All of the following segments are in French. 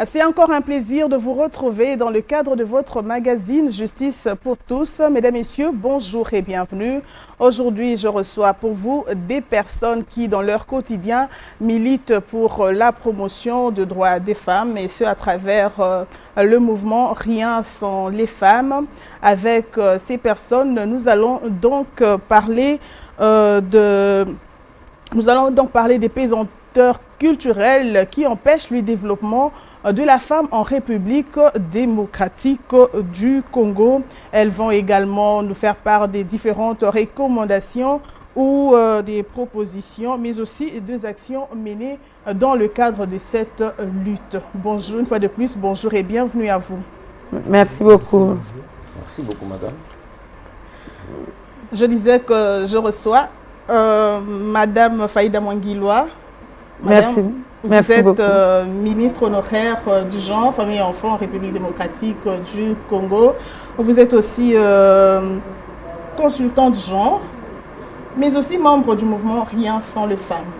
C'est encore un plaisir de vous retrouver dans le cadre de votre magazine Justice pour tous. Mesdames, Messieurs, bonjour et bienvenue. Aujourd'hui, je reçois pour vous des personnes qui, dans leur quotidien, militent pour la promotion des droits des femmes, et ce à travers le mouvement Rien sans les femmes. Avec ces personnes, nous allons donc parler des pesanteurs culturelles qui empêchent le développement de la femme en République démocratique du Congo. Elles vont également nous faire part des différentes recommandations ou des propositions, mais aussi des actions menées dans le cadre de cette lutte. Bonjour, une fois de plus, bonjour et bienvenue à vous. Merci beaucoup. Merci beaucoup, madame. Je disais que je reçois Madame Faïda Mwangiloa. Merci. Vous êtes ministre honoraire du genre, famille et enfants en République démocratique du Congo. Vous êtes aussi consultant du genre, mais aussi membre du mouvement Rien sans les femmes.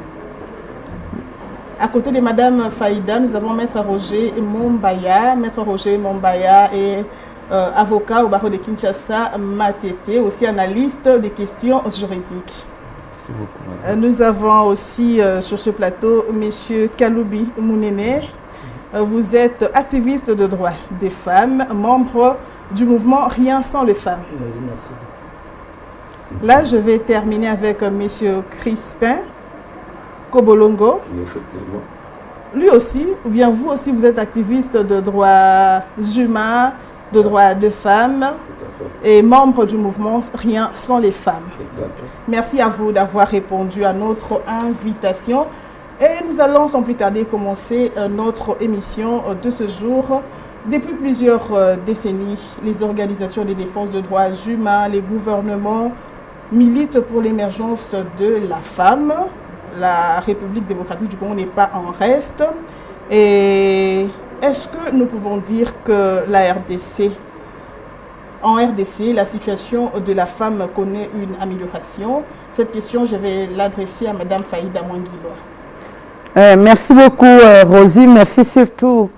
À côté de Madame Faïda, nous avons Maître Roger Mombaya. Maître Roger Mombaya est avocat au barreau de Kinshasa, Matete, aussi analyste des questions juridiques. Nous avons aussi sur ce plateau Monsieur Kaloubi Mounene. Vous êtes activiste de droits des femmes, membre du mouvement Rien sans les femmes. Merci. Là, je vais terminer avec Monsieur Crispin Kobolongo. Effectivement. Lui aussi, ou bien vous aussi, vous êtes activiste de droits humains, de droits de femmes et membre du mouvement Rien sans les femmes. Exactement. Merci à vous d'avoir répondu à notre invitation. Et nous allons sans plus tarder commencer notre émission de ce jour. Depuis plusieurs décennies, les organisations de défense des droits humains, les gouvernements militent pour l'émergence de la femme. La République démocratique du Congo n'est pas en reste. Et est-ce que nous pouvons dire que en RDC, la situation de la femme connaît une amélioration? Cette question, je vais l'adresser à Mme Faïda Mwangiloa. Merci beaucoup, Rosie. Merci surtout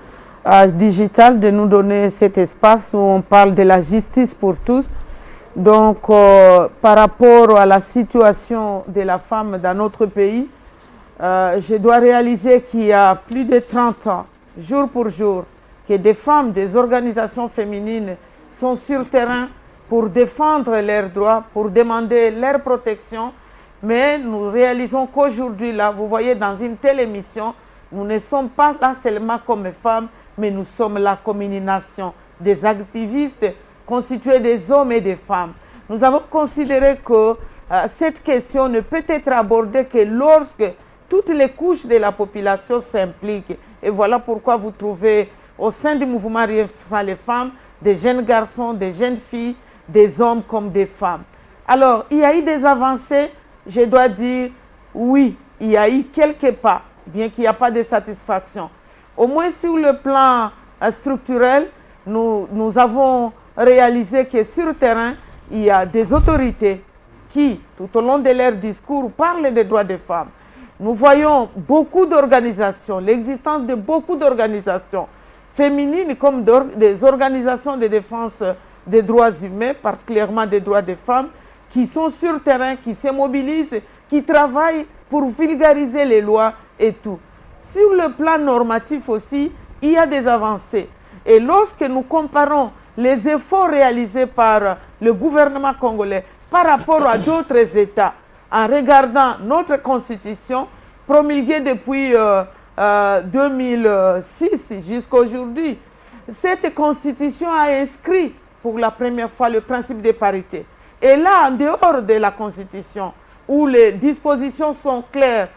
à Digital de nous donner cet espace où on parle de la justice pour tous. Donc, par rapport à la situation de la femme dans notre pays, je dois réaliser qu'il y a plus de 30 ans, jour pour jour, que des femmes, des organisations féminines sont sur terrain pour défendre leurs droits, pour demander leur protection. Mais nous réalisons qu'aujourd'hui, là, vous voyez, dans une telle émission, nous ne sommes pas là seulement comme femmes, mais nous sommes là comme une nation, des activistes constitués des hommes et des femmes. Nous avons considéré que cette question ne peut être abordée que lorsque toutes les couches de la population s'impliquent. Et voilà pourquoi vous trouvez au sein du mouvement Rien sans les femmes des jeunes garçons, des jeunes filles, des hommes comme des femmes. Alors, il y a eu des avancées, je dois dire, oui, il y a eu quelques pas, bien qu'il n'y a pas de satisfaction. Au moins sur le plan structurel, nous avons réalisé que sur le terrain, il y a des autorités qui, tout au long de leur discours, parlent des droits des femmes. Nous voyons beaucoup d'organisations, l'existence de beaucoup d'organisations féminines comme des organisations de défense des droits humains, particulièrement des droits des femmes, qui sont sur le terrain, qui se mobilisent, qui travaillent pour vulgariser les lois et tout. Sur le plan normatif aussi, il y a des avancées. Et lorsque nous comparons les efforts réalisés par le gouvernement congolais par rapport à d'autres États, en regardant notre constitution promulguée depuis 2006 jusqu'à aujourd'hui, cette constitution a inscrit pour la première fois le principe de parité. Et là, en dehors de la constitution, où les dispositions sont claires,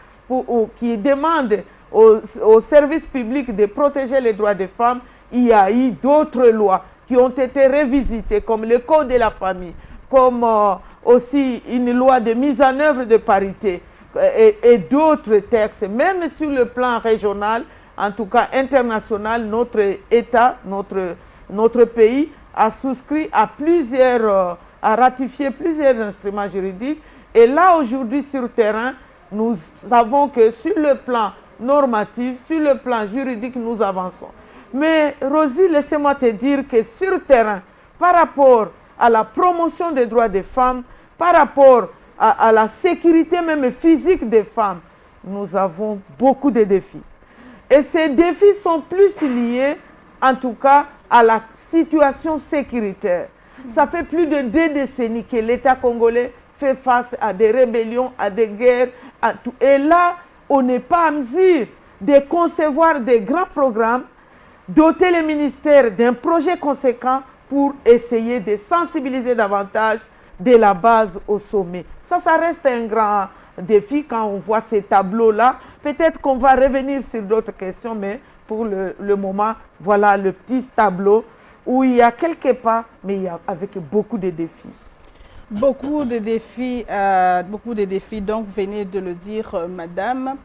qui demandent aux services publics de protéger les droits des femmes, il y a eu d'autres lois qui ont été revisitées, comme le Code de la famille, comme aussi une loi de mise en œuvre de parité et d'autres textes. Même sur le plan régional, en tout cas international, notre État, notre pays a souscrit à a ratifié plusieurs instruments juridiques. Et là, aujourd'hui, sur le terrain, nous savons que sur le plan normatif, sur le plan juridique, nous avançons. Mais Rosie, laissez-moi te dire que sur le terrain, par rapport à la promotion des droits des femmes, par rapport à la sécurité même physique des femmes, nous avons beaucoup de défis. Et ces défis sont plus liés, en tout cas, à la situation sécuritaire. Ça fait plus de 2 décennies que l'État congolais fait face à des rébellions, à des guerres. À tout. Et là, on n'est pas à mesure de concevoir des grands programmes, doter les ministères d'un projet conséquent pour essayer de sensibiliser davantage de la base au sommet. Ça reste un grand défi quand on voit ces tableaux-là. Peut-être qu'on va revenir sur d'autres questions, mais pour le moment, voilà le petit tableau où il y a quelques pas, mais il y a avec beaucoup de défis. Beaucoup de défis, donc venez de le dire, madame.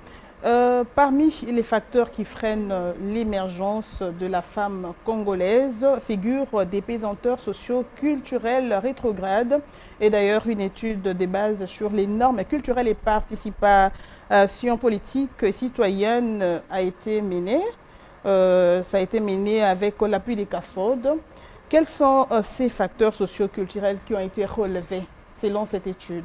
Parmi les facteurs qui freinent l'émergence de la femme congolaise figurent des pesanteurs socio-culturelles rétrogrades. Et d'ailleurs, une étude de base sur les normes culturelles et participation politique et citoyenne a été menée. Ça a été mené avec l'appui des CAFOD. Quels sont ces facteurs socio-culturels qui ont été relevés selon cette étude?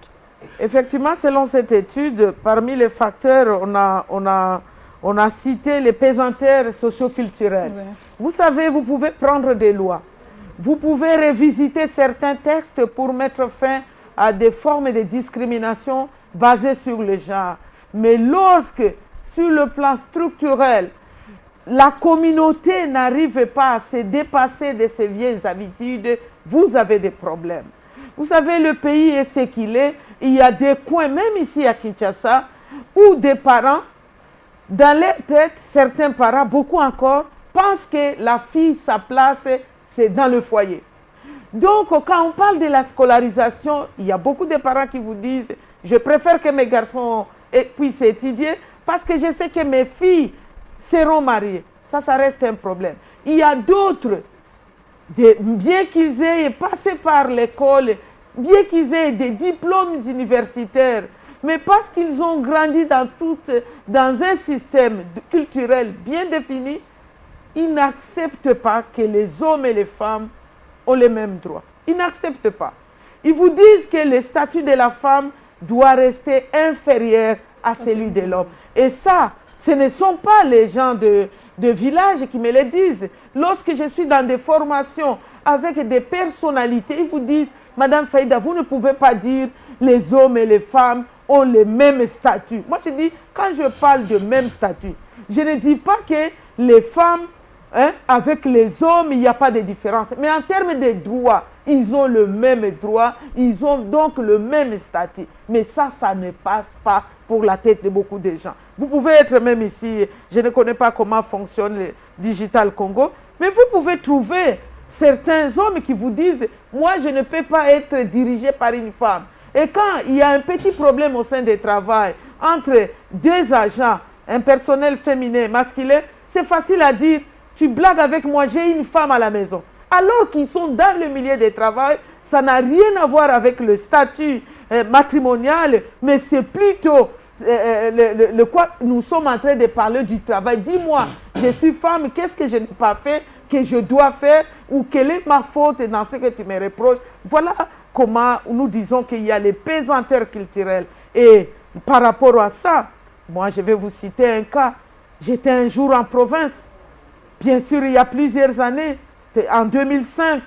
Effectivement, selon cette étude, parmi les facteurs, on a cité les pesanteurs socio-culturels. Ouais. Vous savez, vous pouvez prendre des lois. Vous pouvez revisiter certains textes pour mettre fin à des formes de discrimination basées sur le genre. Mais lorsque, sur le plan structurel, la communauté n'arrive pas à se dépasser de ces vieilles habitudes, vous avez des problèmes. Vous savez, le pays est ce qu'il est. Il y a des coins, même ici à Kinshasa, où des parents, dans leur tête, certains parents, beaucoup encore, pensent que la fille, sa place, c'est dans le foyer. Donc, quand on parle de la scolarisation, il y a beaucoup de parents qui vous disent « Je préfère que mes garçons puissent étudier parce que je sais que mes filles seront mariées. » Ça reste un problème. Il y a d'autres, bien qu'ils aient passé par l'école, bien qu'ils aient des diplômes universitaires, mais parce qu'ils ont grandi dans un système culturel bien défini, ils n'acceptent pas que les hommes et les femmes ont les mêmes droits. Ils n'acceptent pas. Ils vous disent que le statut de la femme doit rester inférieur à celui de l'homme. Et ça, ce ne sont pas les gens de village qui me le disent. Lorsque je suis dans des formations avec des personnalités, ils vous disent « Madame Faïda, vous ne pouvez pas dire les hommes et les femmes ont le même statut. » Moi, je dis, quand je parle de même statut, je ne dis pas que les femmes, avec les hommes, il n'y a pas de différence. Mais en termes de droits, ils ont le même droit, ils ont donc le même statut. Mais ça ne passe pas pour la tête de beaucoup de gens. Vous pouvez être même ici, je ne connais pas comment fonctionne le Digital Congo, mais vous pouvez trouver certains hommes qui vous disent « Moi, je ne peux pas être dirigé par une femme. » Et quand il y a un petit problème au sein du travail entre deux agents, un personnel féminin et masculin, c'est facile à dire « Tu blagues avec moi, j'ai une femme à la maison. » Alors qu'ils sont dans le milieu du travail, ça n'a rien à voir avec le statut matrimonial, mais c'est plutôt le quoi nous sommes en train de parler du travail. Dis-moi, je suis femme, qu'est-ce que je n'ai pas fait, que je dois faire, ou quelle est ma faute dans ce que tu me reproches. Voilà comment nous disons qu'il y a les pesanteurs culturels. Et par rapport à ça, moi je vais vous citer un cas. J'étais un jour en province, bien sûr il y a plusieurs années, en 2005,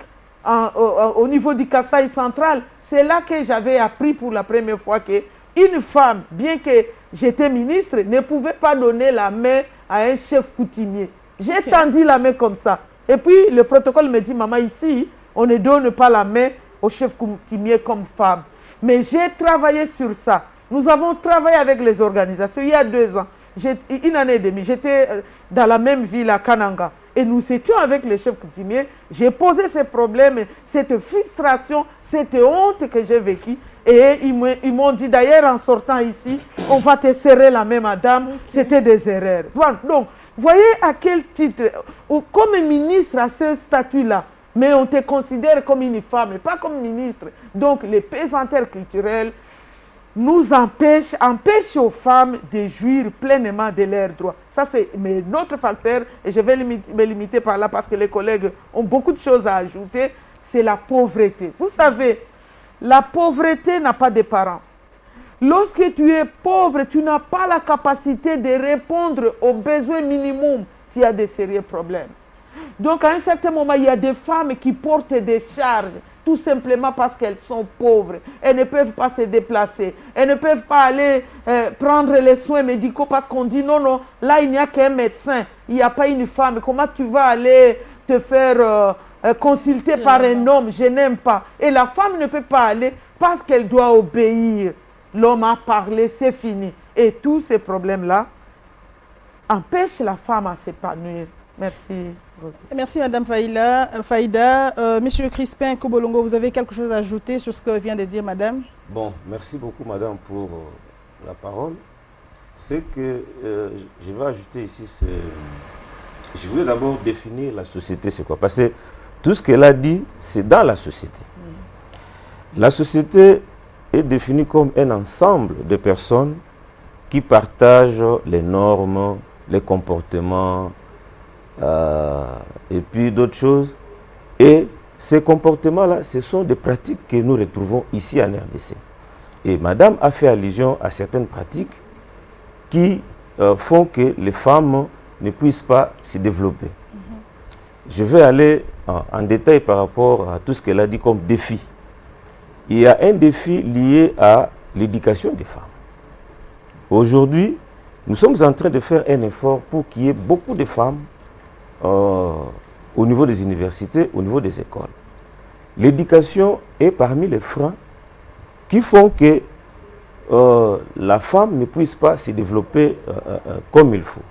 au niveau du Kasaï central. C'est là que j'avais appris pour la première fois qu'une femme, bien que j'étais ministre, ne pouvait pas donner la main à un chef coutumier. J'ai tendu la main comme ça. Et puis le protocole me dit, maman, ici, on ne donne pas la main au chef coutumier comme femme. Mais j'ai travaillé sur ça. Nous avons travaillé avec les organisations il y a 2 ans. Une année et demie, j'étais dans la même ville à Kananga. Et nous étions avec les chefs coutumiers. J'ai posé ces problèmes, cette frustration, cette honte que j'ai vécue. Et ils m'ont dit, d'ailleurs, en sortant ici, on va te serrer la main, madame. Okay. C'était des erreurs. Donc, voyez à quel titre, comme ministre à ce statut-là, mais on te considère comme une femme, pas comme ministre. Donc, les pesanteurs culturels, nous empêche aux femmes de jouir pleinement de leurs droits. Ça, c'est notre facteur, et je vais me limiter par là parce que les collègues ont beaucoup de choses à ajouter, c'est la pauvreté. Vous savez, la pauvreté n'a pas de parents. Lorsque tu es pauvre, tu n'as pas la capacité de répondre aux besoins minimums, tu as des sérieux problèmes. Donc, à un certain moment, il y a des femmes qui portent des charges, tout simplement parce qu'elles sont pauvres. Elles ne peuvent pas se déplacer. Elles ne peuvent pas aller prendre les soins médicaux parce qu'on dit non, non, là, il n'y a qu'un médecin. Il n'y a pas une femme. Comment tu vas aller te faire consulter par un homme? Je n'aime pas. Et la femme ne peut pas aller parce qu'elle doit obéir. L'homme a parlé, c'est fini. Et tous ces problèmes-là empêchent la femme à s'épanouir. Merci. Merci Madame Faïda. Monsieur Crispin Kobolongo, vous avez quelque chose à ajouter sur ce que vient de dire Madame? Bon, merci beaucoup Madame pour la parole. Ce que je vais ajouter ici, c'est... Je voulais d'abord définir la société, c'est quoi? Parce que tout ce qu'elle a dit, c'est dans la société. La société est définie comme un ensemble de personnes qui partagent les normes, les comportements, et puis d'autres choses. Et ces comportements-là, ce sont des pratiques que nous retrouvons ici en RDC. Et Madame a fait allusion à certaines pratiques qui font que les femmes ne puissent pas se développer. Je vais aller en détail par rapport à tout ce qu'elle a dit comme défi. Il y a un défi lié à l'éducation des femmes. Aujourd'hui, nous sommes en train de faire un effort pour qu'il y ait beaucoup de femmes au niveau des universités, au niveau des écoles. L'éducation est parmi les freins qui font que la femme ne puisse pas se développer comme il faut.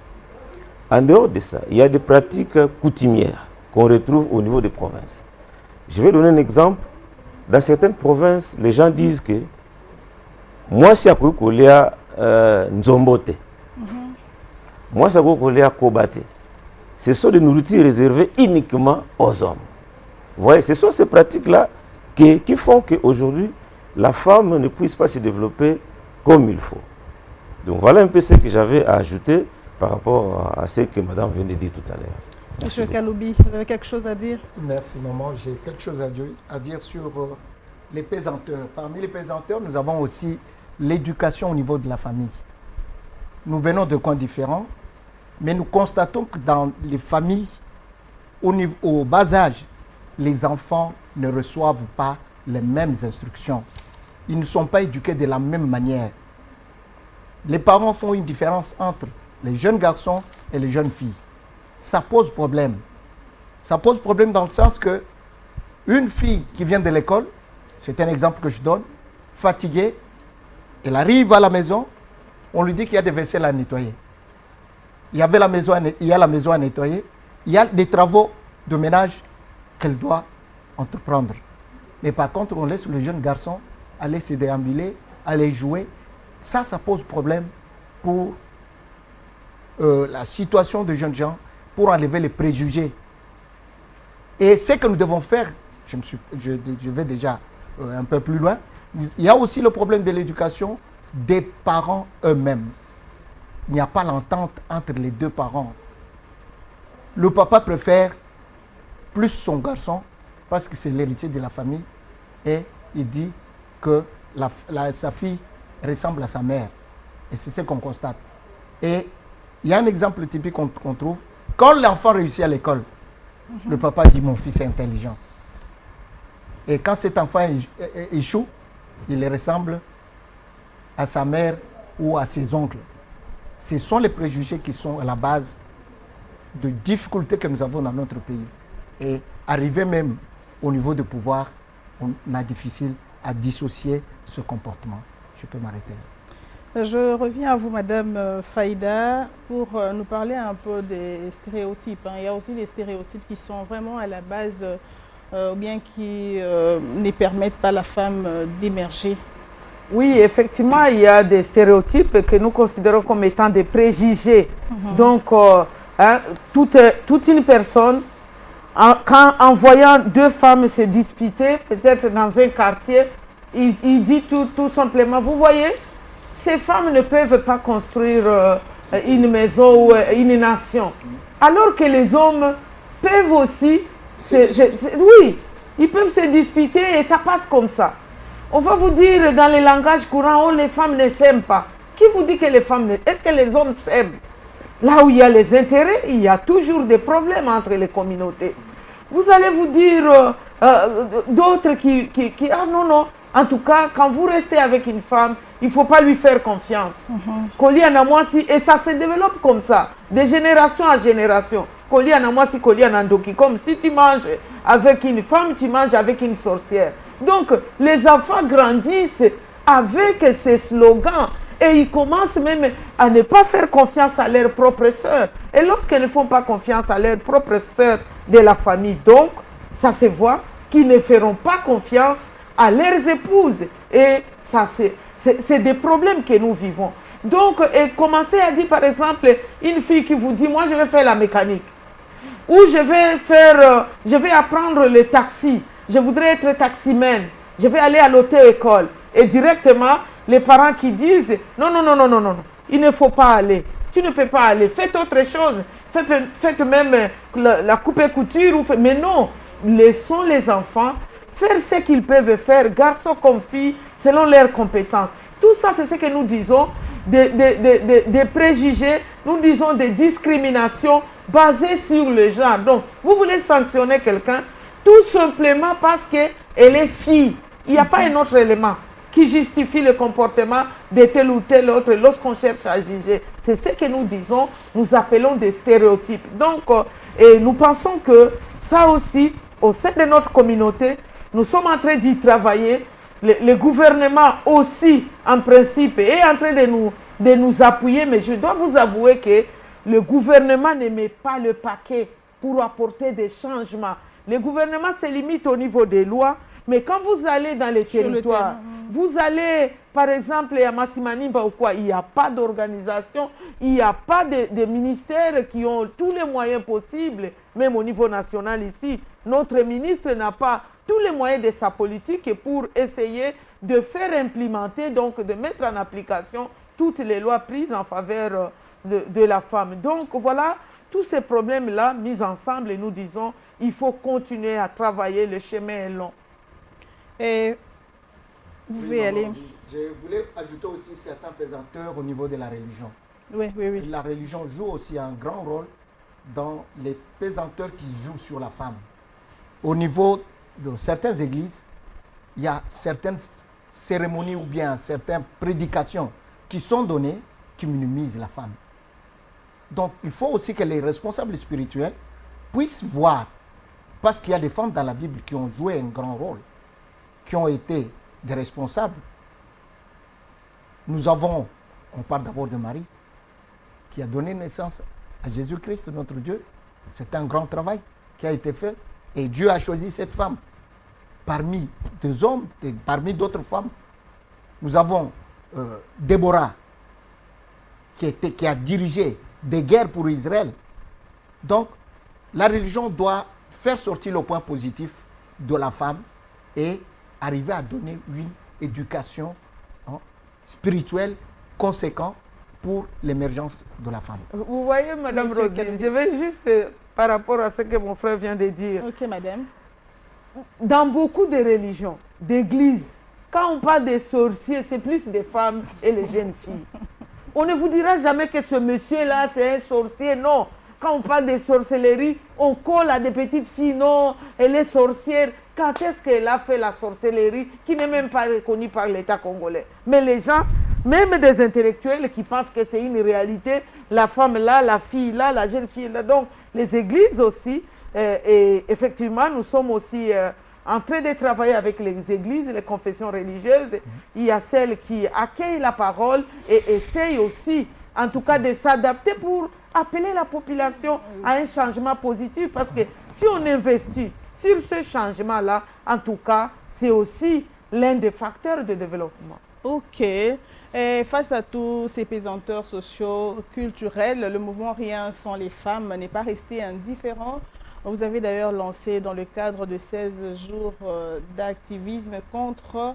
En dehors de ça, il y a des pratiques coutumières qu'on retrouve au niveau des provinces. Je vais donner un exemple. Dans certaines provinces, les gens disent que moi, si il y a Nzombote, moi, si il y a Kobate, ce sont des nourritures réservées uniquement aux hommes. Vous voyez, ce sont ces pratiques-là qui font qu'aujourd'hui, la femme ne puisse pas se développer comme il faut. Donc voilà un peu ce que j'avais à ajouter par rapport à ce que Madame vient de dire tout à l'heure. Monsieur Kaloubi, vous avez quelque chose à dire? Merci, maman. J'ai quelque chose à dire sur les pesanteurs. Parmi les pesanteurs, nous avons aussi l'éducation au niveau de la famille. Nous venons de coins différents, mais nous constatons que dans les familles, au bas âge, les enfants ne reçoivent pas les mêmes instructions. Ils ne sont pas éduqués de la même manière. Les parents font une différence entre les jeunes garçons et les jeunes filles. Ça pose problème. Ça pose problème dans le sens que une fille qui vient de l'école, c'est un exemple que je donne, fatiguée, elle arrive à la maison, on lui dit qu'il y a des vaisselles à nettoyer. Il y a la maison à nettoyer, il y a des travaux de ménage qu'elle doit entreprendre. Mais par contre, on laisse le jeune garçon aller se déambuler, aller jouer. Ça pose problème pour la situation des jeunes gens, pour enlever les préjugés. Et ce que nous devons faire, je vais déjà un peu plus loin, il y a aussi le problème de l'éducation des parents eux-mêmes. Il n'y a pas l'entente entre les deux parents. Le papa préfère plus son garçon parce que c'est l'héritier de la famille et il dit que sa fille ressemble à sa mère. Et c'est ce qu'on constate. Et il y a un exemple typique qu'on trouve. Quand l'enfant réussit à l'école, le papa dit « mon fils est intelligent ». Et quand cet enfant échoue, il ressemble à sa mère ou à ses oncles. Ce sont les préjugés qui sont à la base de difficultés que nous avons dans notre pays. Et arriver même au niveau du pouvoir, on a difficile à dissocier ce comportement. Je peux m'arrêter là. Je reviens à vous, Madame Faïda, pour nous parler un peu des stéréotypes. Il y a aussi des stéréotypes qui sont vraiment à la base, ou bien qui ne permettent pas à la femme d'émerger. Oui, effectivement, il y a des stéréotypes que nous considérons comme étant des préjugés. Donc, toute une personne, en voyant deux femmes se disputer, peut-être dans un quartier, il dit tout simplement, vous voyez, ces femmes ne peuvent pas construire une maison ou une nation. Alors que les hommes peuvent aussi, oui, ils peuvent se disputer et ça passe comme ça. On va vous dire dans les langages courants, oh, les femmes ne s'aiment pas. Qui vous dit que les femmes ne... Est-ce que les hommes s'aiment? Là où il y a les intérêts, il y a toujours des problèmes entre les communautés. Vous allez vous dire d'autres qui... Ah non, non. En tout cas, quand vous restez avec une femme, il ne faut pas lui faire confiance. Et ça se développe comme ça, de génération à génération. Comme si tu manges avec une femme, tu manges avec une sorcière. Donc, les enfants grandissent avec ces slogans et ils commencent même à ne pas faire confiance à leurs propres sœurs. Et lorsqu'elles ne font pas confiance à leurs propres sœurs de la famille, donc, ça se voit qu'ils ne feront pas confiance à leurs épouses. Et ça, c'est des problèmes que nous vivons. Donc, commencez à dire, par exemple, une fille qui vous dit, moi, je vais faire la mécanique. Ou je vais apprendre le taxi. Je voudrais être taximène. Je vais aller à l'auto-école. Et directement, les parents qui disent, non, non, non, non, non, non, il ne faut pas aller. Tu ne peux pas aller. Faites autre chose. Faites même la coupe et couture. Mais non, laissons les enfants faire ce qu'ils peuvent faire, garçons comme filles, selon leurs compétences. Tout ça, c'est ce que nous disons, des préjugés, nous disons des discriminations basées sur le genre. Donc, vous voulez sanctionner quelqu'un tout simplement parce qu'elle est fille. Il n'y a pas un autre élément qui justifie le comportement de tel ou tel autre lorsqu'on cherche à juger. C'est ce que nous disons, nous appelons des stéréotypes. Donc, et nous pensons que ça aussi, au sein de notre communauté, nous sommes en train d'y travailler. Le gouvernement aussi, en principe, est en train de nous appuyer. Mais je dois vous avouer que le gouvernement ne met pas le paquet pour apporter des changements. Le gouvernement se limite au niveau des lois. Mais quand vous allez dans les territoires, vous allez, par exemple, à Massimanimba ou quoi, il n'y a pas d'organisation, il n'y a pas de ministères qui ont tous les moyens possibles, même au niveau national ici. Notre ministre n'a pas tous les moyens de sa politique pour essayer de faire implémenter, donc de mettre en application toutes les lois prises en faveur de la femme. Donc voilà, tous ces problèmes-là mis ensemble et nous disons, il faut continuer à travailler, le chemin est long. Et vous pouvez aller. Je voulais ajouter aussi certains pesanteurs au niveau de la religion. Oui, oui, oui. La religion joue aussi un grand rôle dans les pesanteurs qui jouent sur la femme. Au niveau de certaines églises, il y a certaines cérémonies ou bien certaines prédications qui sont données qui minimisent la femme. Donc, il faut aussi que les responsables spirituels puissent voir, parce qu'il y a des femmes dans la Bible qui ont joué un grand rôle, qui ont été des responsables. Nous avons, on parle d'abord de Marie, qui a donné naissance à Jésus-Christ, notre Dieu. C'est un grand travail qui a été fait. Et Dieu a choisi cette femme parmi deux hommes, et parmi d'autres femmes. Nous avons Déborah, qui a dirigé des guerres pour Israël. Donc, la religion doit faire sortir le point positif de la femme et arriver à donner une éducation spirituelle conséquente pour l'émergence de la femme. Vous voyez, Madame Rodin, je vais juste par rapport à ce que mon frère vient de dire. Ok, madame. Dans beaucoup de religions, d'églises, quand on parle des sorciers, c'est plus des femmes et les jeunes filles. On ne vous dira jamais que ce monsieur-là, c'est un sorcier, non. Quand on parle de sorcellerie, on colle à des petites filles, non, elle est sorcière. Quand est-ce qu'elle a fait la sorcellerie qui n'est même pas reconnue par l'État congolais? Mais les gens, même des intellectuels qui pensent que c'est une réalité, la femme là, la fille là, la jeune fille là. Donc, les églises aussi, et effectivement, nous sommes aussi en train de travailler avec les églises, les confessions religieuses. Il y a celles qui accueillent la parole et essayent aussi, en tout cas, de s'adapter pour appeler la population à un changement positif. Parce que si on investit sur ce changement-là, en tout cas, c'est aussi l'un des facteurs de développement. Ok. Et face à tous ces pesanteurs sociaux, culturels, le mouvement Rien sans les femmes n'est pas resté indifférent. Vous avez d'ailleurs lancé dans le cadre de 16 jours d'activisme contre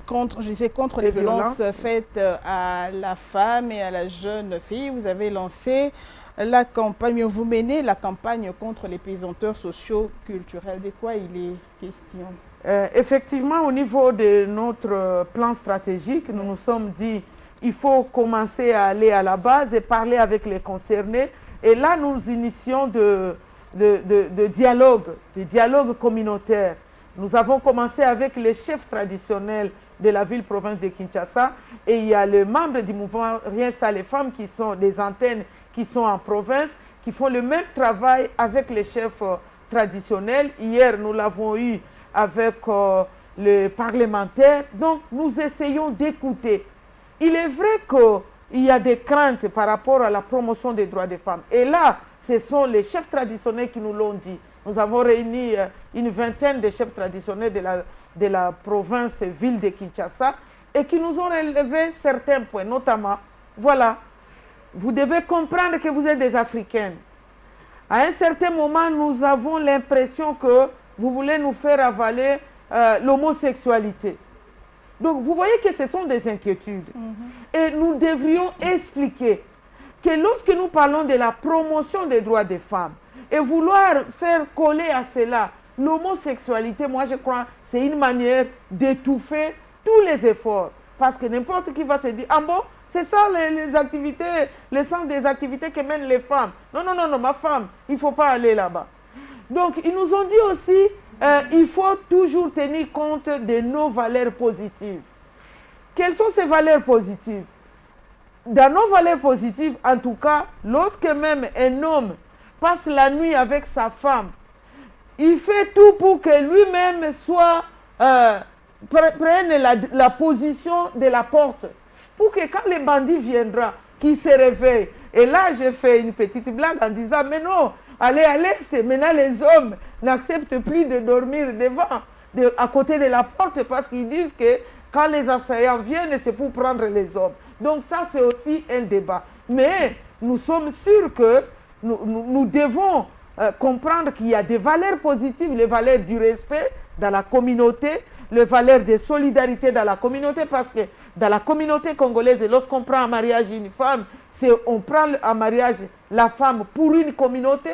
contre les violences faites à la femme et à la jeune fille. Vous avez lancé la campagne, vous menez la campagne contre les pesanteurs sociaux culturels. De quoi il est question? Effectivement, au niveau de notre plan stratégique, nous nous sommes dit il faut commencer à aller à la base et parler avec les concernés. Et là, nous initions de dialogue communautaire. Nous avons commencé avec les chefs traditionnels de la ville-province de Kinshasa. Et il y a les membres du mouvement Rien ça les femmes qui sont des antennes qui sont en province, qui font le même travail avec les chefs traditionnels. Hier, nous l'avons eu avec les parlementaires. Donc, nous essayons d'écouter. Il est vrai qu'il y a des craintes par rapport à la promotion des droits des femmes. Et là, ce sont les chefs traditionnels qui nous l'ont dit. Nous avons réuni une vingtaine de chefs traditionnels de la province ville de Kinshasa et qui nous ont relevé certains points, notamment, voilà, vous devez comprendre que vous êtes des Africaines. À un certain moment, nous avons l'impression que vous voulez nous faire avaler l'homosexualité. Donc, vous voyez que ce sont des inquiétudes. Et nous devrions expliquer que lorsque nous parlons de la promotion des droits des femmes et vouloir faire coller à cela l'homosexualité, moi je crois c'est une manière d'étouffer tous les efforts. Parce que n'importe qui va se dire, ah bon, c'est ça les activités, le sens des activités que mènent les femmes. Non, non, non, non, ma femme, il ne faut pas aller là-bas. Donc, ils nous ont dit aussi, il faut toujours tenir compte de nos valeurs positives. Quelles sont ces valeurs positives? Dans nos valeurs positives, en tout cas, lorsque même un homme passe la nuit avec sa femme, il fait tout pour que lui-même soit, prenne la position de la porte. Pour que quand le bandit viendra, qu'il se réveille. Et là, j'ai fait une petite blague en disant, mais non, allez à l'est, maintenant les hommes n'acceptent plus de dormir devant, à côté de la porte, parce qu'ils disent que quand les assaillants viennent, c'est pour prendre les hommes. Donc ça, c'est aussi un débat. Mais nous sommes sûrs que nous devons comprendre qu'il y a des valeurs positives, les valeurs du respect dans la communauté, les valeurs de solidarité dans la communauté, parce que dans la communauté congolaise, lorsqu'on prend en mariage une femme, on prend en mariage la femme pour une communauté.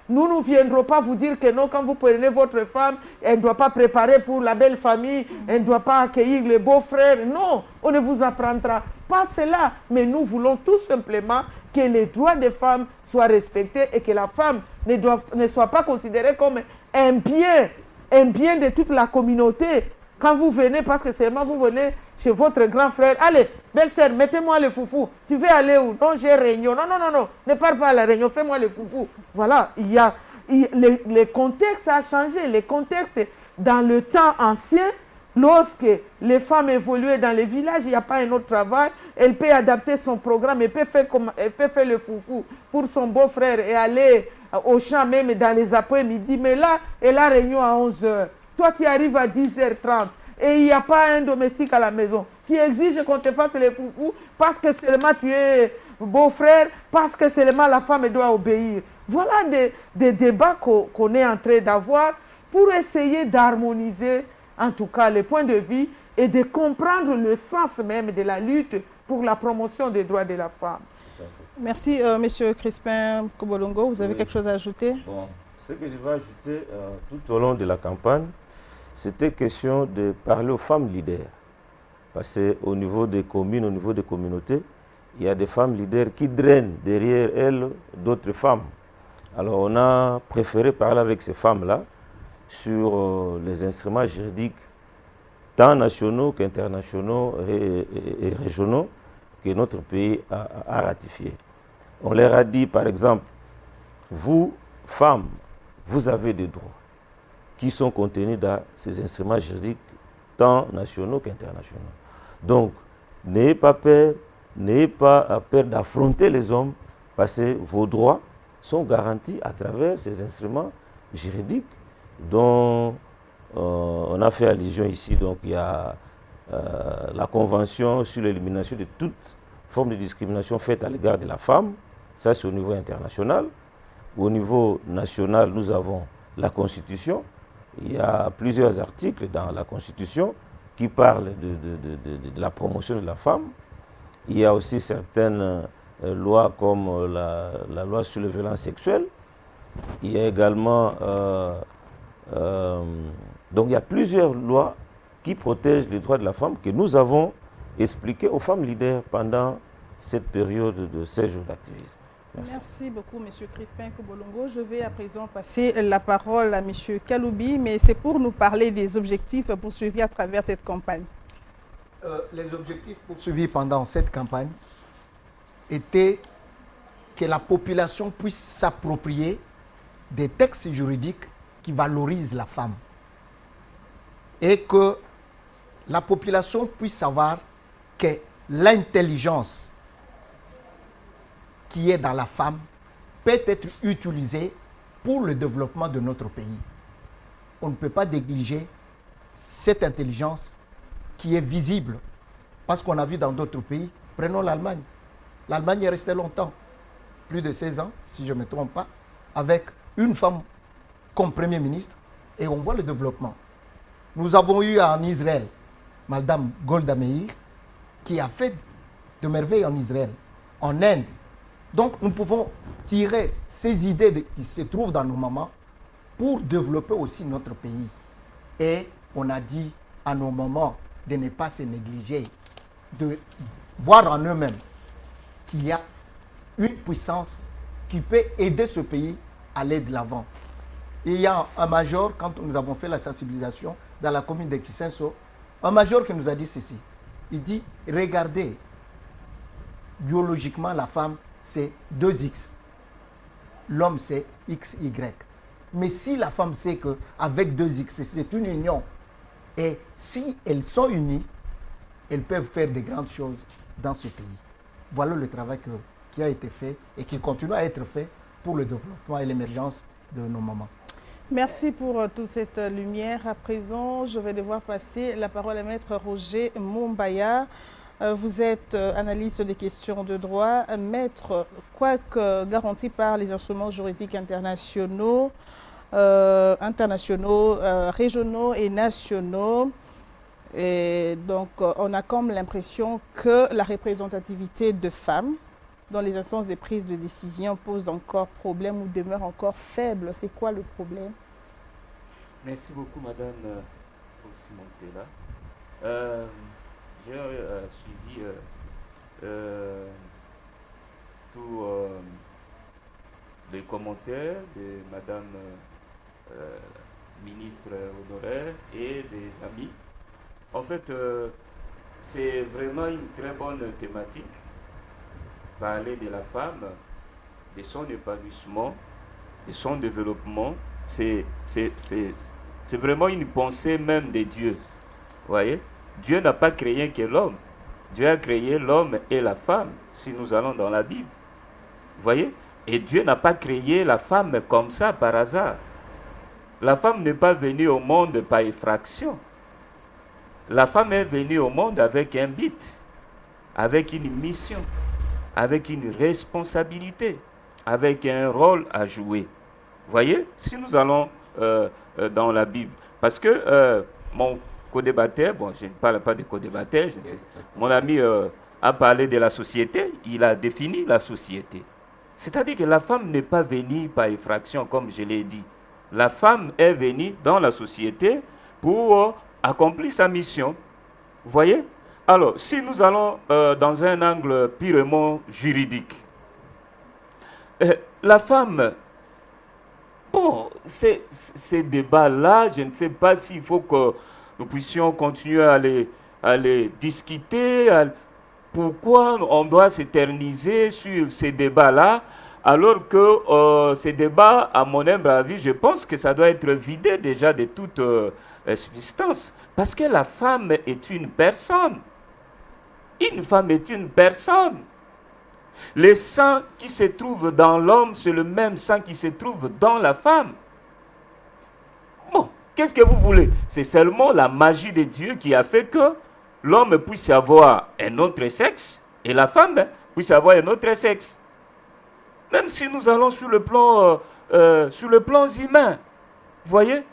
Nous ne viendrons pas vous dire que non, quand vous prenez votre femme, elle ne doit pas préparer pour la belle famille, elle ne doit pas accueillir les beaux-frères. Non, on ne vous apprendra pas cela. Mais nous voulons tout simplement que les droits des femmes soient respectés et que la femme ne soit pas considérée comme un bien de toute la communauté. Quand vous venez, parce que seulement vous venez chez votre grand frère, allez, belle-sœur, mettez-moi le foufou. Tu veux aller où? Non, j'ai réunion. Non, non, non, non, ne pars pas à la réunion, fais-moi le foufou. Voilà, le contexte a changé. Le contexte, dans le temps ancien, lorsque les femmes évoluaient dans les villages, il n'y a pas un autre travail, elle peut adapter son programme, elle peut faire le foufou pour son beau-frère et aller au champ même dans les après-midi. Mais là, elle a réunion à 11h. Toi, tu arrives à 10h30 et il n'y a pas un domestique à la maison. Tu exiges qu'on te fasse les foufous parce que seulement tu es beau-frère, parce que seulement la femme doit obéir. Voilà des débats qu'on est en train d'avoir pour essayer d'harmoniser, en tout cas, les points de vue et de comprendre le sens même de la lutte pour la promotion des droits de la femme. Merci, Monsieur Crispin Kobolongo. Vous avez quelque chose à ajouter? Bon, ce que je vais ajouter tout au long de la campagne, c'était question de parler aux femmes leaders. Parce qu'au niveau des communes, au niveau des communautés, il y a des femmes leaders qui drainent derrière elles d'autres femmes. Alors on a préféré parler avec ces femmes-là sur les instruments juridiques, tant nationaux qu'internationaux et régionaux, que notre pays a ratifiés. On leur a dit, par exemple, vous, femmes, vous avez des droits qui sont contenus dans ces instruments juridiques, tant nationaux qu'internationaux. Donc, n'ayez pas peur d'affronter les hommes, parce que vos droits sont garantis à travers ces instruments juridiques dont on a fait allusion ici. Donc, il y a la Convention sur l'élimination de toute forme de discrimination faite à l'égard de la femme. Ça, c'est au niveau international. Au niveau national, nous avons la Constitution. Il y a plusieurs articles dans la Constitution qui parlent de la promotion de la femme. Il y a aussi certaines lois comme la loi sur les violences sexuelles. Il y a également... donc il y a plusieurs lois qui protègent les droits de la femme que nous avons expliquées aux femmes leaders pendant cette période de 16 jours d'activisme. Merci beaucoup, M. Crispin Kobolongo. Je vais à présent passer la parole à M. Kaloubi, mais c'est pour nous parler des objectifs poursuivis à travers cette campagne. Les objectifs poursuivis pendant cette campagne étaient que la population puisse s'approprier des textes juridiques qui valorisent la femme et que la population puisse savoir que l'intelligence qui est dans la femme peut être utilisée pour le développement de notre pays. On ne peut pas négliger cette intelligence qui est visible parce qu'on a vu dans d'autres pays. Prenons l'Allemagne. L'Allemagne est restée longtemps, plus de 16 ans, si je ne me trompe pas, avec une femme comme Premier ministre et on voit le développement. Nous avons eu en Israël Madame Golda Meir qui a fait de merveilles en Israël, en Inde. Donc nous pouvons tirer ces idées qui se trouvent dans nos mamans pour développer aussi notre pays. Et on a dit à nos mamans de ne pas se négliger, de voir en eux-mêmes qu'il y a une puissance qui peut aider ce pays à aller de l'avant. Et il y a un major, quand nous avons fait la sensibilisation dans la commune de Kisenso, un major qui nous a dit ceci. Il dit, regardez, biologiquement la femme c'est 2X. L'homme c'est XY. Mais si la femme sait qu'avec 2X c'est une union, et si elles sont unies, elles peuvent faire de grandes choses dans ce pays. Voilà le travail qui a été fait et qui continue à être fait pour le développement et l'émergence de nos mamans. Merci pour toute cette lumière. À présent, je vais devoir passer la parole à Maître Roger Mumbaya. Vous êtes analyste des questions de droit. Maître, quoique garanti par les instruments juridiques internationaux, régionaux et nationaux, et donc on a comme l'impression que la représentativité de femmes dans les instances de prise de décision pose encore problème ou demeure encore faible. C'est quoi le problème? Merci beaucoup, Madame Osimontela. J'ai suivi tous les commentaires de Madame ministre honoraire et des amis. En fait, c'est vraiment une très bonne thématique. Parler de la femme, de son épanouissement, de son développement, c'est vraiment une pensée même de Dieu. Vous voyez? Dieu n'a pas créé que l'homme. Dieu a créé l'homme et la femme, si nous allons dans la Bible. Vous voyez? Et Dieu n'a pas créé la femme comme ça, par hasard. La femme n'est pas venue au monde par effraction. La femme est venue au monde avec un but, avec une mission, avec une responsabilité, avec un rôle à jouer. Vous voyez? Si nous allons dans la Bible, parce que mon co-débatteur, bon, je ne parle pas de co-débatteur, mon ami a parlé de la société, il a défini la société. C'est-à-dire que la femme n'est pas venue par effraction, comme je l'ai dit. La femme est venue dans la société pour accomplir sa mission. Vous voyez? Alors, si nous allons dans un angle purement juridique, la femme, bon, ces débats-là, je ne sais pas s'il faut que nous puissions continuer à les discuter. Pourquoi on doit s'éterniser sur ces débats-là, alors que ces débats, à mon humble avis, je pense que ça doit être vidé déjà de toute substance. Parce que la femme est une personne. Une femme est une personne. Le sang qui se trouve dans l'homme, c'est le même sang qui se trouve dans la femme. Bon, qu'est-ce que vous voulez? C'est seulement la magie de Dieu qui a fait que l'homme puisse avoir un autre sexe et la femme puisse avoir un autre sexe. Même si nous allons sur le plan humain, vous voyez?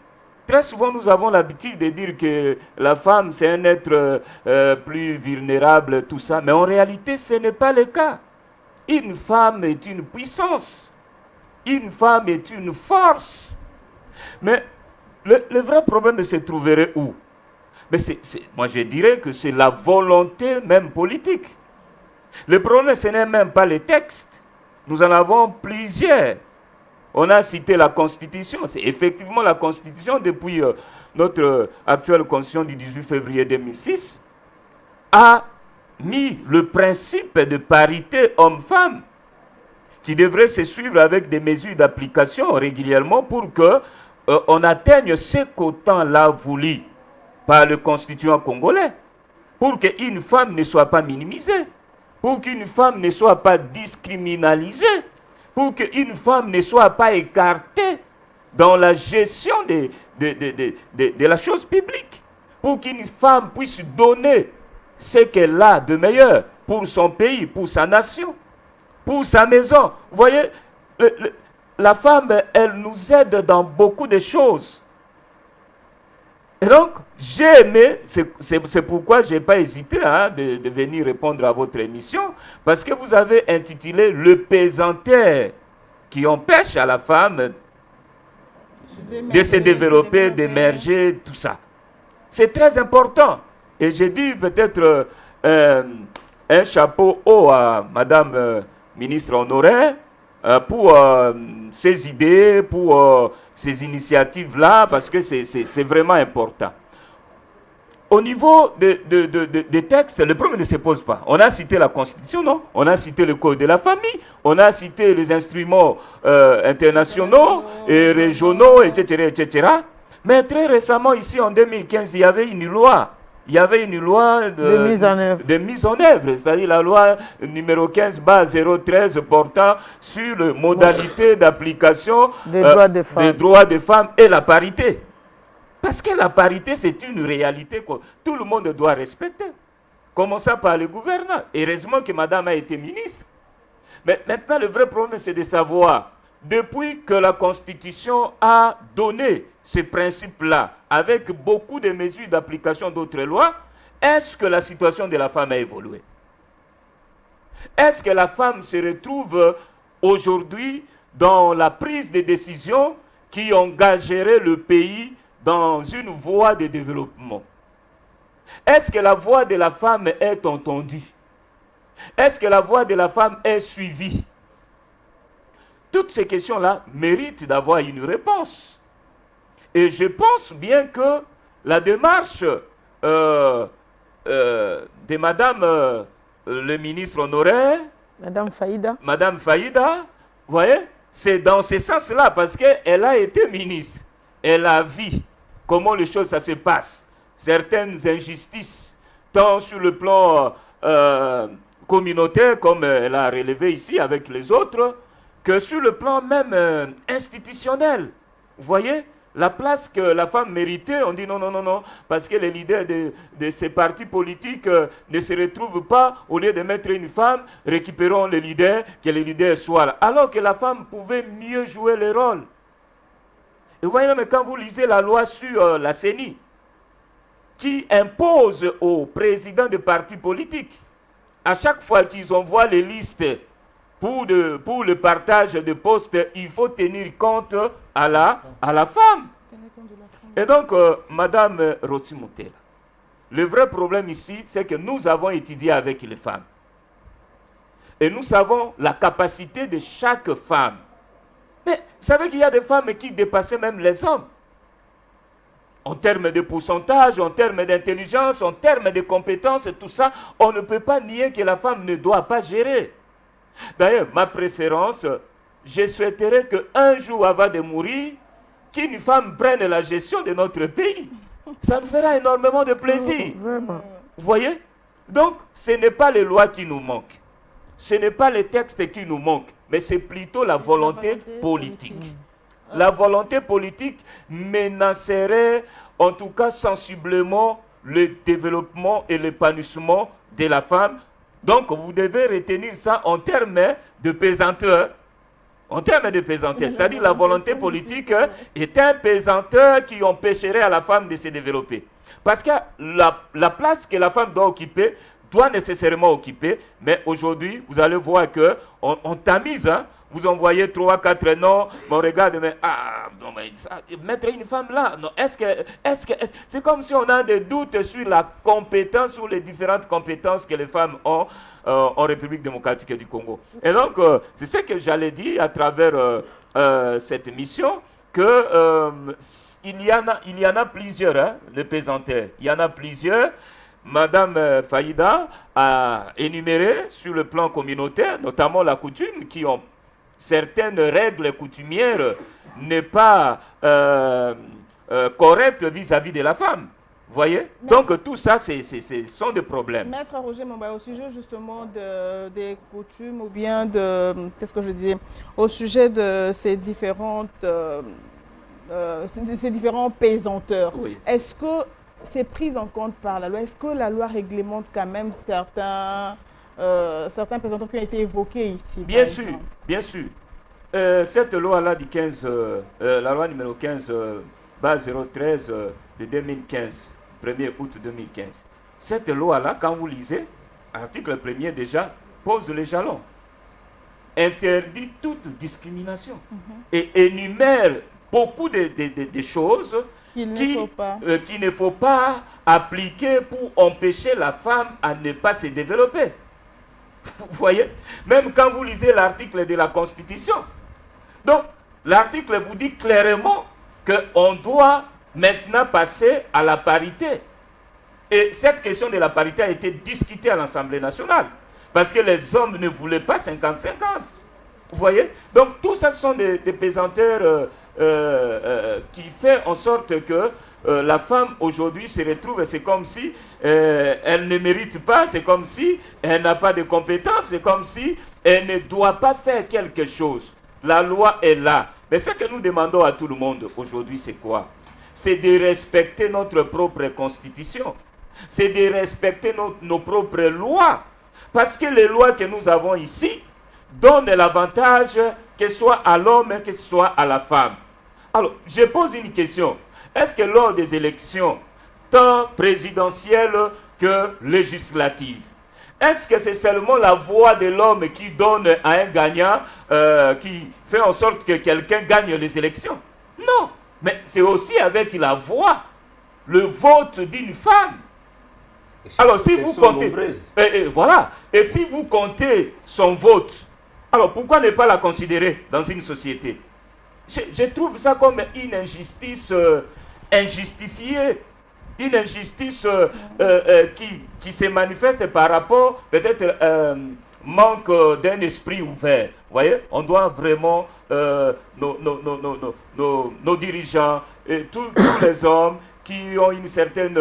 Très souvent, nous avons l'habitude de dire que la femme, c'est un être plus vulnérable, tout ça. Mais en réalité, ce n'est pas le cas. Une femme est une puissance. Une femme est une force. Mais le vrai problème se trouverait où? Mais moi, je dirais que c'est la volonté même politique. Le problème, ce n'est même pas les textes. Nous en avons plusieurs. On a cité la Constitution. C'est effectivement la Constitution, depuis notre actuelle Constitution du 18 février 2006, a mis le principe de parité homme-femme qui devrait se suivre avec des mesures d'application régulièrement pour que on atteigne ce qu'autant-là voulu par le constituant congolais, pour qu'une femme ne soit pas minimisée, pour qu'une femme ne soit pas discriminalisée, pour qu'une femme ne soit pas écartée dans la gestion de la chose publique, pour qu'une femme puisse donner ce qu'elle a de meilleur pour son pays, pour sa nation, pour sa maison. Vous voyez, la femme, elle nous aide dans beaucoup de choses. Et donc, j'ai aimé, c'est pourquoi je n'ai pas hésité de venir répondre à votre émission, parce que vous avez intitulé « Le pesanteur qui empêche à la femme de se développer, d'émerger, tout ça ». C'est très important. Et j'ai dit peut-être un chapeau haut à Madame ministre honoraire pour ces idées, pour ces initiatives-là, parce que c'est vraiment important. Au niveau des textes, le problème ne se pose pas. On a cité la Constitution, non? On a cité le Code de la famille, on a cité les instruments internationaux et régionaux, etc., etc. Mais très récemment, ici en 2015, il y avait une loi. Il y avait une loi de mise en œuvre, c'est-à-dire la loi numéro 15/013 portant sur les modalités d'application des droits des femmes et la parité. Parce que la parité, c'est une réalité que tout le monde doit respecter. Commençant par le gouverneur. Heureusement que madame a été ministre. Mais maintenant, le vrai problème, c'est de savoir, depuis que la Constitution a donné ce principe-là, avec beaucoup de mesures d'application d'autres lois, est-ce que la situation de la femme a évolué? Est-ce que la femme se retrouve aujourd'hui dans la prise de décisions qui engageraient le pays dans une voie de développement? Est-ce que la voix de la femme est entendue? Est-ce que la voix de la femme est suivie? Toutes ces questions-là méritent d'avoir une réponse. Et je pense bien que la démarche de Madame le ministre honoraire, Madame Faïda, vous voyez, c'est dans ce sens-là, parce qu'elle a été ministre. Elle a vu comment les choses ça se passe. Certaines injustices, tant sur le plan communautaire, comme elle a relevé ici avec les autres, que sur le plan même institutionnel. Vous voyez, la place que la femme méritait, on dit non, non, non, non, parce que les leaders de ces partis politiques ne se retrouvent pas, au lieu de mettre une femme, récupérons les leaders, que les leaders soient là. Alors que la femme pouvait mieux jouer le rôle. Et vous voyez, même quand vous lisez la loi sur la CENI, qui impose aux présidents de partis politiques, à chaque fois qu'ils envoient les listes pour le partage de postes, il faut tenir compte à la femme. Et donc, Madame Rossi Moutela, le vrai problème ici, c'est que nous avons étudié avec les femmes. Et nous savons la capacité de chaque femme. Mais vous savez qu'il y a des femmes qui dépassaient même les hommes. En termes de pourcentage, en termes d'intelligence, en termes de compétences, tout ça, on ne peut pas nier que la femme ne doit pas gérer. D'ailleurs, ma préférence, je souhaiterais qu'un jour avant de mourir, qu'une femme prenne la gestion de notre pays. Ça nous fera énormément de plaisir. Vraiment. Vous voyez? Donc, ce n'est pas les lois qui nous manquent. Ce n'est pas les textes qui nous manquent, mais c'est plutôt la volonté politique. La volonté politique menacerait, en tout cas sensiblement, le développement et l'épanouissement de la femme. Donc, vous devez retenir ça en termes de pesanteur. en termes de pesanteur. C'est-à-dire la volonté politique est un pesanteur qui empêcherait à la femme de se développer. Parce que la place que la femme doit occuper, doit nécessairement occuper, mais aujourd'hui, vous allez voir qu'on tamise, hein. Vous envoyez 3, 4 noms, mais on regarde, mais non, mais mettre une femme là, non, c'est comme si on a des doutes sur la compétence, sur les différentes compétences que les femmes ont en République démocratique du Congo. Et donc, c'est ce que j'allais dire à travers cette mission, que il y en a plusieurs, hein, les pesanteurs. Il y en a plusieurs. Madame Faïda a énuméré sur le plan communautaire, notamment la coutume, qui ont certaines règles coutumières n'est pas correctes vis-à-vis de la femme. Vous voyez? Donc tout ça, ce sont des problèmes. Maître Roger Mombaya, au sujet justement des coutumes ou bien de, qu'est-ce que je dis, au sujet de ces différents pesanteurs, oui. Est-ce que c'est pris en compte par la loi? Est-ce que la loi réglemente quand même certains pesanteurs qui ont été évoqués ici? Bien sûr, bien sûr. Cette loi-là du 15, la loi numéro 15, base 013 de 2015, 1er août 2015. Cette loi-là, quand vous lisez, article 1er déjà pose les jalons. Interdit toute discrimination. Et énumère beaucoup de choses qu'il ne faut pas appliquer pour empêcher la femme à ne pas se développer. Vous voyez? Même quand vous lisez l'article de la Constitution. Donc, l'article vous dit clairement qu'on doit maintenant passer à la parité. Et cette question de la parité a été discutée à l'Assemblée nationale. Parce que les hommes ne voulaient pas 50-50. Vous voyez? Donc, tout ça sont des pesanteurs qui fait en sorte que la femme aujourd'hui se retrouve, c'est comme si elle ne mérite pas, c'est comme si elle n'a pas de compétences, c'est comme si elle ne doit pas faire quelque chose. La loi est là. Mais ce que nous demandons à tout le monde aujourd'hui, c'est quoi? C'est de respecter notre propre constitution. C'est de respecter nos propres lois. Parce que les lois que nous avons ici donnent l'avantage que ce soit à l'homme, que ce soit à la femme. Alors, je pose une question. Est-ce que lors des élections, tant présidentielles que législatives, est-ce que c'est seulement la voix de l'homme qui donne à un gagnant, qui fait en sorte que quelqu'un gagne les élections? Non, mais c'est aussi avec la voix, le vote d'une femme. Alors, si vous comptez, voilà, et si vous comptez son vote, alors pourquoi ne pas la considérer dans une société? Je trouve ça comme une injustice injustifiée, une injustice qui se manifeste par rapport peut-être manque d'un esprit ouvert. Vous voyez, on doit vraiment, nos dirigeants, et tous les hommes qui ont une certaine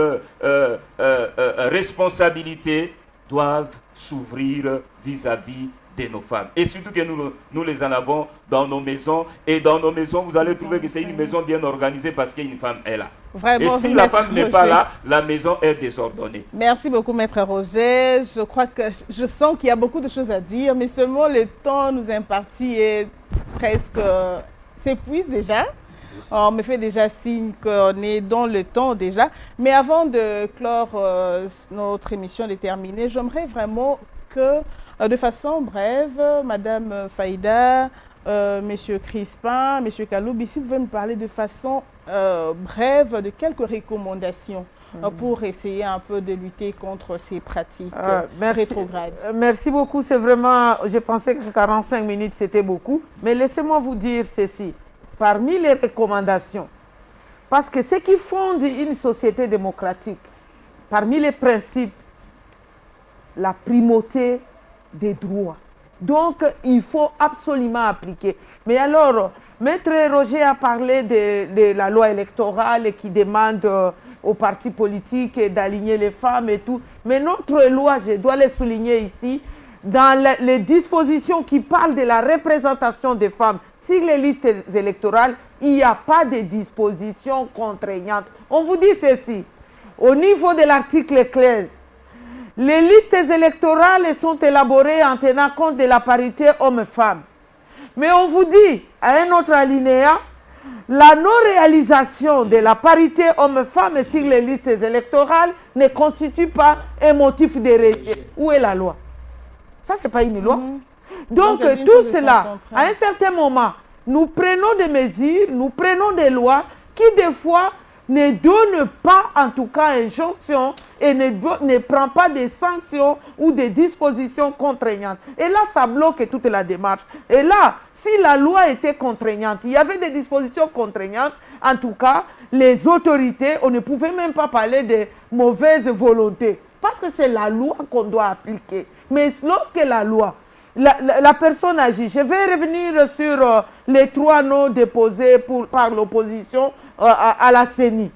responsabilité doivent s'ouvrir vis-à-vis de nos femmes. Et surtout que nous les en avons dans nos maisons. Et dans nos maisons, vous allez trouver que c'est une maison bien organisée parce qu'une femme est là. Vraiment, et si la femme n'est pas là, la maison est désordonnée. Merci beaucoup, Maître Roger. Je crois que je sens qu'il y a beaucoup de choses à dire, mais seulement le temps nous imparti est presque s'épuise déjà. On me fait déjà signe qu'on est dans le temps déjà. Mais avant de clore notre émission déterminée, j'aimerais vraiment que, de façon brève, Madame Faïda, Monsieur Crispin, Monsieur Kaloub, ici, vous pouvez nous parler de façon brève de quelques recommandations pour essayer un peu de lutter contre ces pratiques rétrogrades. Merci beaucoup. C'est vraiment, je pensais que 45 minutes, c'était beaucoup. Mais laissez-moi vous dire ceci. Parmi les recommandations, parce que ce qui fonde une société démocratique, parmi les principes, la primauté des droits. Donc, il faut absolument appliquer. Mais alors, Maître Roger a parlé de la loi électorale qui demande aux partis politiques d'aligner les femmes et tout. Mais notre loi, je dois le souligner ici, dans les dispositions qui parlent de la représentation des femmes sur les listes électorales, il n'y a pas de dispositions contraignantes. On vous dit ceci, au niveau de l'article 15, les listes électorales sont élaborées en tenant compte de la parité homme-femme. Mais on vous dit, à un autre alinéa, la non-réalisation de la parité homme-femme sur les listes électorales ne constitue pas un motif de rejet. Où est la loi? Ça, ce n'est pas une loi. Donc tout cela, à un certain moment, nous prenons des mesures, nous prenons des lois qui, des fois, ne donnent pas, en tout cas, injonction et ne prend pas des sanctions ou des dispositions contraignantes. Et là, ça bloque toute la démarche. Et là, si la loi était contraignante, il y avait des dispositions contraignantes, en tout cas, les autorités, on ne pouvait même pas parler de mauvaise volonté. Parce que c'est la loi qu'on doit appliquer. Mais lorsque la loi, la personne agit, je vais revenir sur les 3 noms déposés par l'opposition à la CENI,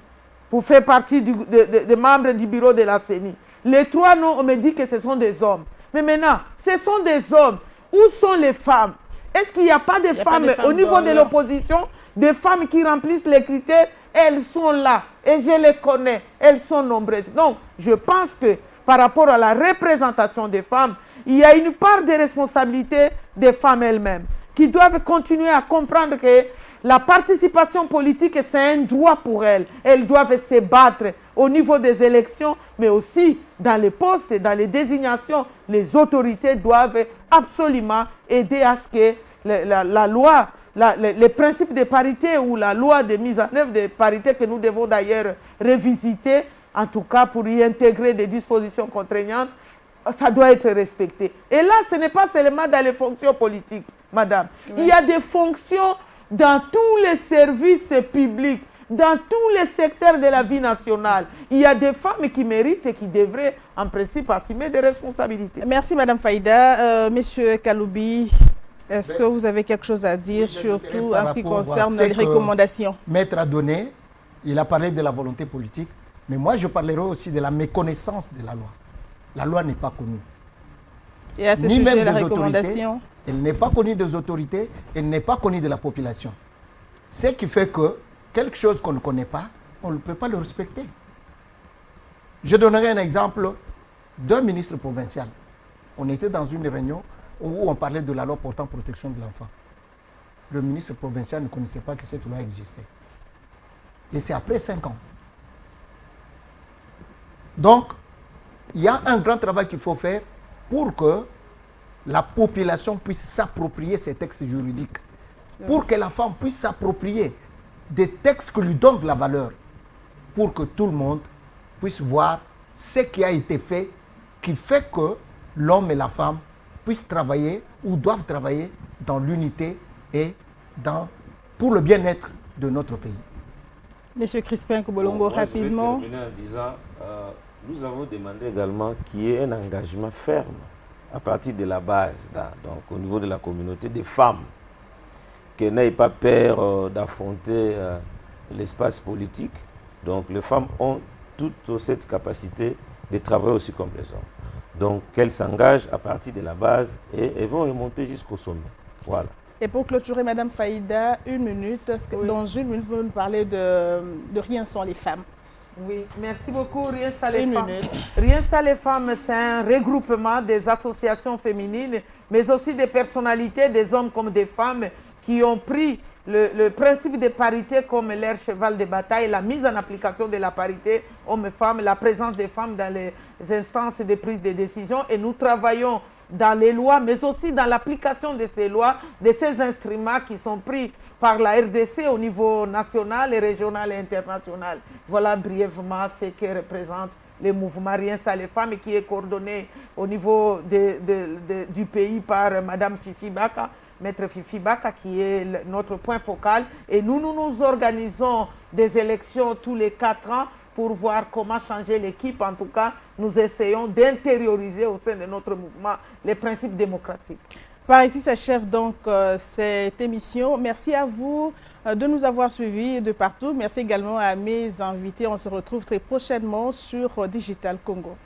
pour faire partie des membres du bureau de la CENI. Les 3 noms, on me dit que ce sont des hommes. Mais maintenant, ce sont des hommes. Où sont les femmes? Est-ce qu'il n'y a pas de femmes au niveau de l'opposition? Des femmes qui remplissent les critères, elles sont là. Et je les connais. Elles sont nombreuses. Donc, je pense que par rapport à la représentation des femmes, il y a une part de responsabilité des femmes elles-mêmes qui doivent continuer à comprendre que la participation politique, c'est un droit pour elles. Elles doivent se battre au niveau des élections, mais aussi dans les postes, dans les désignations. Les autorités doivent absolument aider à ce que la loi, les principes de parité ou la loi de mise en œuvre de parité que nous devons d'ailleurs revisiter, en tout cas pour y intégrer des dispositions contraignantes, ça doit être respecté. Et là, ce n'est pas seulement dans les fonctions politiques, madame. Oui. Il y a des fonctions dans tous les services publics, dans tous les secteurs de la vie nationale. Il y a des femmes qui méritent et qui devraient, en principe, assumer des responsabilités. Merci, madame Faïda. Monsieur Kaloubi, est-ce que vous avez quelque chose à dire, surtout en ce qui concerne les recommandations? Maître a donné, il a parlé de la volonté politique, mais moi, je parlerai aussi de la méconnaissance de la loi. La loi n'est pas connue. Et à ce sujet, la recommandation? Elle n'est pas connue des autorités, elle n'est pas connue de la population. Ce qui fait que quelque chose qu'on ne connaît pas, on ne peut pas le respecter. Je donnerai un exemple d'un ministre provincial. On était dans une réunion où on parlait de la loi portant protection de l'enfant. Le ministre provincial ne connaissait pas que cette loi existait. Et c'est après 5 ans. Donc, il y a un grand travail qu'il faut faire pour que la population puisse s'approprier ces textes juridiques. Pour que la femme puisse s'approprier des textes qui lui donnent de la valeur. Pour que tout le monde puisse voir ce qui a été fait, qui fait que l'homme et la femme puissent travailler ou doivent travailler dans l'unité et pour le bien-être de notre pays. Monsieur Crispin Koubolongo, rapidement. Je vais terminer en disant, nous avons demandé également qu'il y ait un engagement ferme à partir de la base, donc au niveau de la communauté des femmes, qu'elles n'aient pas peur d'affronter l'espace politique. Donc les femmes ont toute cette capacité de travailler aussi comme les hommes. Donc qu'elles s'engagent à partir de la base et elles vont remonter jusqu'au sommet. Voilà. Et pour clôturer, madame Faïda, 1 minute, parce que dans 1 minute, vous nous parlez de Rien sans les femmes. Oui, merci beaucoup. Rien sans les femmes. Rien sans les femmes, c'est un regroupement des associations féminines, mais aussi des personnalités, des hommes comme des femmes, qui ont pris le principe de parité comme leur cheval de bataille, la mise en application de la parité hommes-femmes, la présence des femmes dans les instances de prise de décision. Et nous travaillons dans les lois, mais aussi dans l'application de ces lois, de ces instruments qui sont pris par la RDC au niveau national, et régional et international. Voilà brièvement ce que représente le mouvement Rien sans les femmes, qui est coordonné au niveau du pays par Madame Fifi Baka, Maître Fifi Baka, qui est notre point focal. Et nous nous organisons des élections tous les 4 ans pour voir comment changer l'équipe. En tout cas, nous essayons d'intérioriser au sein de notre mouvement les principes démocratiques. Par ici s'achève donc cette émission. Merci à vous de nous avoir suivis de partout. Merci également à mes invités. On se retrouve très prochainement sur Digital Congo.